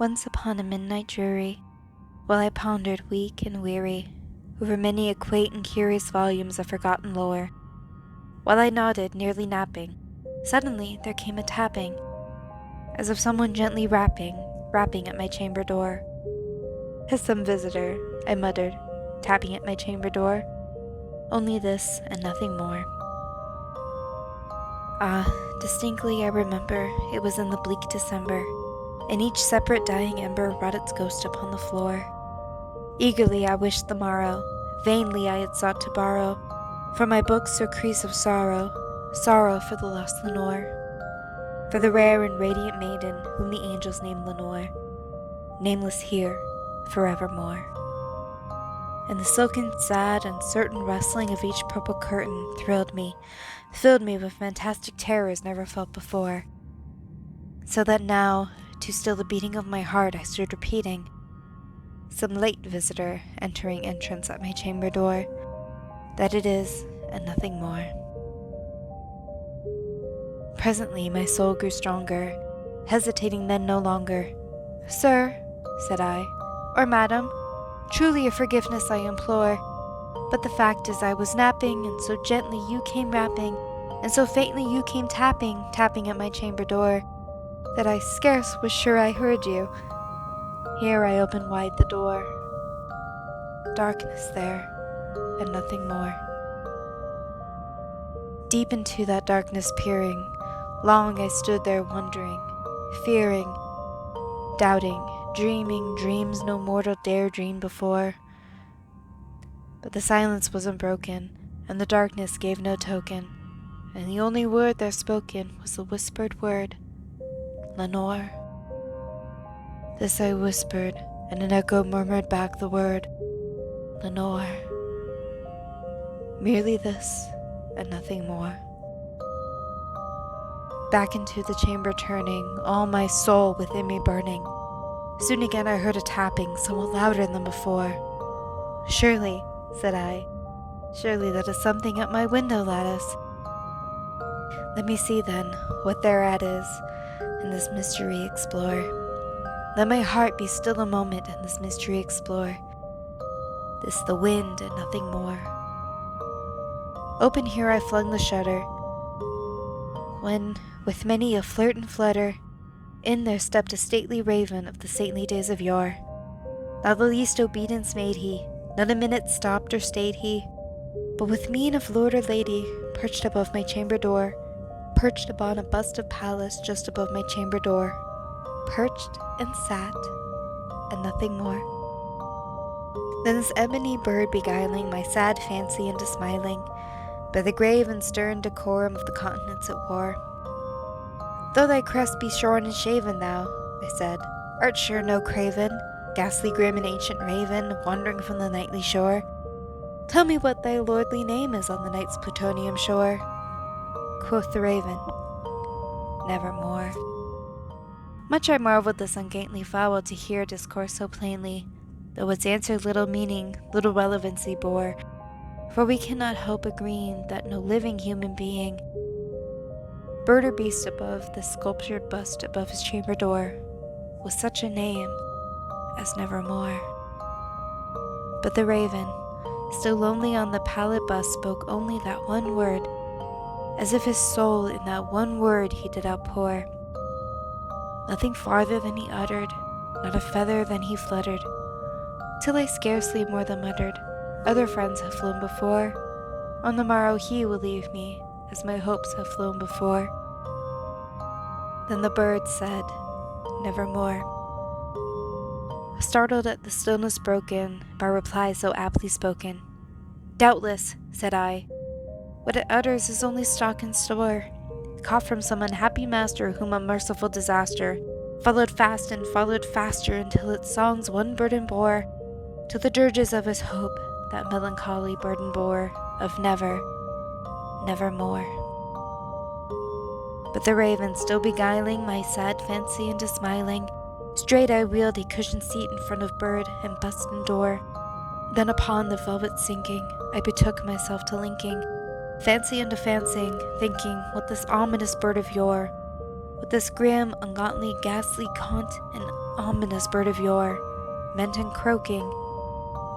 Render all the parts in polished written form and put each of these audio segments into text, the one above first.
Once upon a midnight dreary, while I pondered weak and weary over many a quaint and curious volumes of forgotten lore, while I nodded, nearly napping, suddenly there came a tapping, as of someone gently rapping at my chamber door. "'Tis some visitor," I muttered, tapping at my chamber door. Only this and nothing more. Ah, distinctly I remember it was in the bleak December, and each separate dying ember wrought its ghost upon the floor. Eagerly I wished the morrow, vainly I had sought to borrow from my books surcease of sorrow, sorrow for the lost Lenore, for the rare and radiant maiden whom the angels named Lenore, nameless here forevermore. And the silken, sad, uncertain rustling of each purple curtain thrilled me, filled me with fantastic terrors never felt before, so that now, to still the beating of my heart, I stood repeating, "Some late visitor entering entrance at my chamber door, that it is, and nothing more." Presently my soul grew stronger, hesitating then no longer. "Sir," said I, "or madam, truly your forgiveness I implore, but the fact is I was napping, and so gently you came rapping, and so faintly you came tapping at my chamber door, that I scarce was sure I heard you." Here I opened wide the door. Darkness there, and nothing more. Deep into that darkness peering, long I stood there wondering, fearing, doubting, dreaming dreams no mortal dare dream before. But the silence was unbroken, and the darkness gave no token, and the only word there spoken was the whispered word, "Lenore." This I whispered, and an echo murmured back the word, "Lenore." Merely this, and nothing more. Back into the chamber turning, all my soul within me burning, soon again I heard a tapping somewhat louder than before. "Surely," said I, "surely that is something at my window lattice. Let me see then what thereat is, and this mystery explore. Let my heart be still a moment and this mystery explore. This the wind and nothing more." Open here I flung the shutter, when, with many a flirt and flutter, in there stepped a stately raven of the saintly days of yore. Not the least obedience made he, not a minute stopped or stayed he, but with mien of lord or lady, perched above my chamber door, perched upon a bust of Pallas just above my chamber door, perched and sat, and nothing more. Then this ebony bird beguiling my sad fancy into smiling, by the grave and stern decorum of the continents it wore. "Though thy crest be shorn and shaven, thou," I said, "art sure no craven, ghastly grim and ancient raven, wandering from the nightly shore. Tell me what thy lordly name is on the night's plutonium shore." Quoth the raven, "Nevermore." Much I marveled this ungainly fowl to hear discourse so plainly, though its answer little meaning, little relevancy bore, for we cannot help agreeing that no living human being, bird or beast above this sculptured bust above his chamber door, with such a name as Nevermore. But the raven, still lonely on the pallid bust, spoke only that one word, as if his soul in that one word he did outpour. Nothing farther than he uttered, not a feather than he fluttered, till I scarcely more than muttered, "Other friends have flown before. On the morrow he will leave me, as my hopes have flown before." Then the bird said, "Nevermore." Startled at the stillness broken by reply so aptly spoken, "Doubtless," said I, "what it utters is only stock and store, caught from some unhappy master whom a merciful disaster followed fast and followed faster until its songs one burden bore, till the dirges of his hope that melancholy burden bore of never, nevermore." But the raven still beguiling my sad fancy into smiling, straight I wheeled a cushioned seat in front of bird and bust and door. Then upon the velvet sinking, I betook myself to linking fancy unto fancying, thinking what this ominous bird of yore, what this grim, ungodly, ghastly, gaunt, and ominous bird of yore, meant in croaking,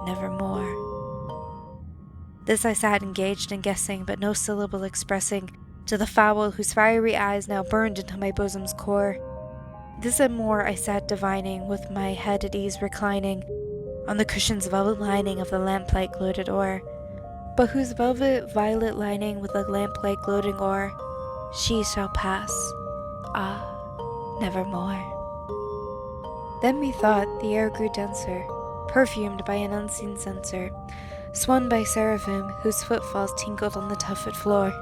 nevermore. This I sat engaged in guessing, but no syllable expressing, to the fowl whose fiery eyes now burned into my bosom's core. This and more I sat divining, with my head at ease reclining, on the cushion's velvet lining of the lamplight gloated o'er, but whose velvet violet lining with the lamplight gloating o'er, she shall pass, nevermore. Then methought the air grew denser, perfumed by an unseen censer, swung by seraphim whose footfalls tinkled on the tufted floor.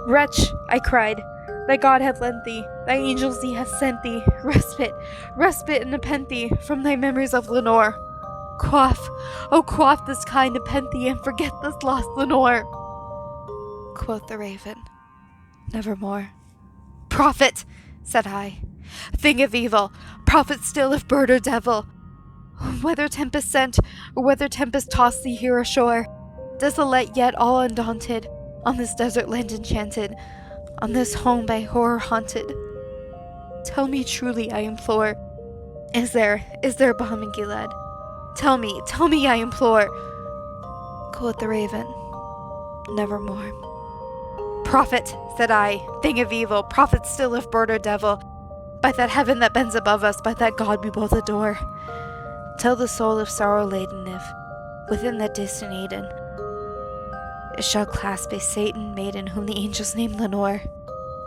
Wretch, I cried, thy God hath lent thee, thy angels he hath sent thee, respite and nepenthe from thy memories of Lenore. Quaff, quaff this kind nepenthe and forget this lost Lenore. Quoth the raven, nevermore. Prophet, said I, thing of evil, prophet still if bird or devil, whether tempest sent, or whether tempest tossed thee here ashore, desolate yet all undaunted, on this desert land enchanted, on this home by horror haunted. Tell me truly, I implore, is there a balm in Gilead? Tell me, I implore. Quoth the raven, nevermore. Prophet, said I, thing of evil, prophet still if bird or devil, by that heaven that bends above us, by that God we both adore. Tell the soul if sorrow laden, if within that distant Eden it shall clasp a Satan maiden whom the angels name Lenore,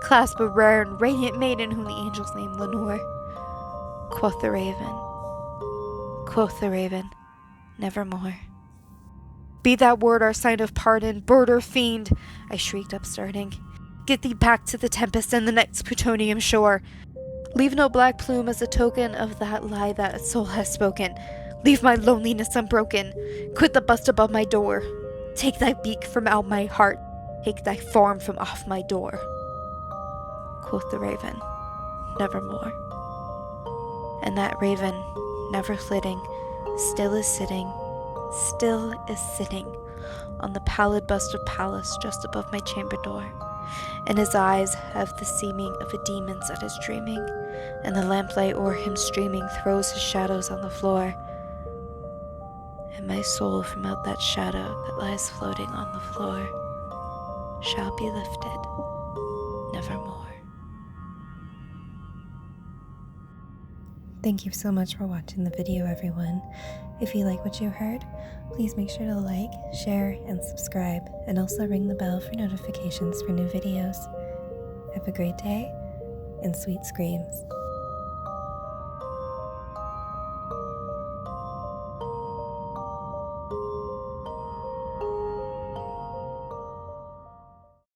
clasp a rare and radiant maiden whom the angels name Lenore. Quoth the raven, nevermore. Be that word our sign of pardon, bird or fiend, I shrieked upstarting. Get thee back to the tempest and the next Plutonian shore. Leave no black plume as a token of that lie that soul has spoken. Leave my loneliness unbroken. Quit the bust above my door. Take thy beak from out my heart. Take thy form from off my door. Quoth the raven, nevermore. And that raven, never flitting, still is sitting on the pallid bust of Pallas just above my chamber door. And his eyes have the seeming of a demon's that is dreaming, and the lamplight o'er him streaming throws his shadows on the floor. And my soul from out that shadow that lies floating on the floor shall be lifted nevermore. Thank you so much for watching the video, everyone. If you like what you heard, please make sure to like, share, and subscribe, and also ring the bell for notifications for new videos. Have a great day, and sweet screams.